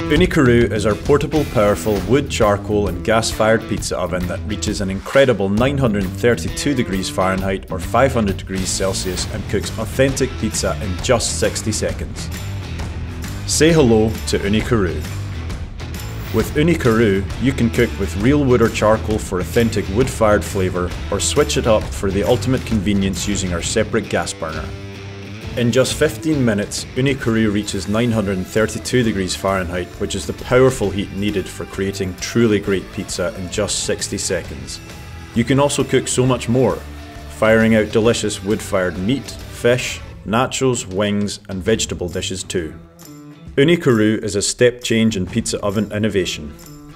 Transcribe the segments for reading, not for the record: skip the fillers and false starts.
Unikaroo is our portable, powerful wood, charcoal and gas-fired pizza oven that reaches an incredible 932 degrees Fahrenheit or 500 degrees Celsius and cooks authentic pizza in just 60 seconds. Say hello to Unikaroo. With Unikaroo, you can cook with real wood or charcoal for authentic wood-fired flavour, or switch it up for the ultimate convenience using our separate gas burner. In just 15 minutes, Unikaroo reaches 932 degrees Fahrenheit, which is the powerful heat needed for creating truly great pizza in just 60 seconds. You can also cook so much more, firing out delicious wood-fired meat, fish, nachos, wings and vegetable dishes too. Unikaroo is a step change in pizza oven innovation.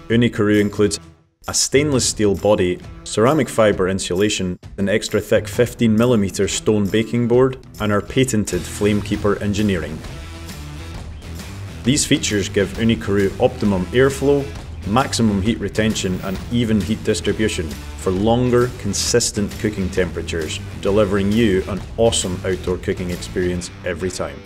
Unikaroo includes a stainless steel body, ceramic fibre insulation, an extra thick 15mm stone baking board, and our patented Flamekeeper engineering. These features give Unikaroo optimum airflow, maximum heat retention and even heat distribution for longer, consistent cooking temperatures, delivering you an awesome outdoor cooking experience every time.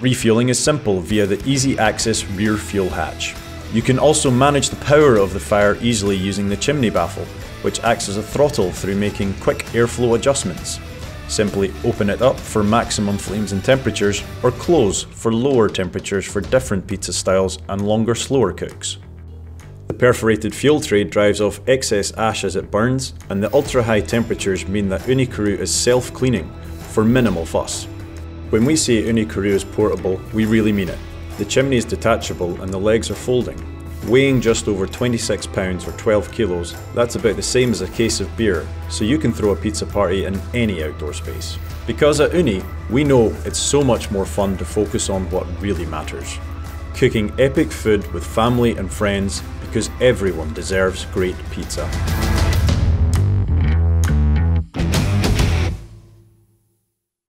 Refueling is simple via the easy access rear fuel hatch. You can also manage the power of the fire easily using the chimney baffle, which acts as a throttle through making quick airflow adjustments. Simply open it up for maximum flames and temperatures, or close for lower temperatures for different pizza styles and longer, slower cooks. The perforated fuel tray drives off excess ash as it burns, and the ultra-high temperatures mean that Unikaroo is self-cleaning for minimal fuss. When we say Unikaroo is portable, we really mean it. The chimney is detachable and the legs are folding. Weighing just over 26 pounds or 12 kilos, that's about the same as a case of beer, so you can throw a pizza party in any outdoor space. Because at Uni, we know it's so much more fun to focus on what really matters. Cooking epic food with family and friends, because everyone deserves great pizza.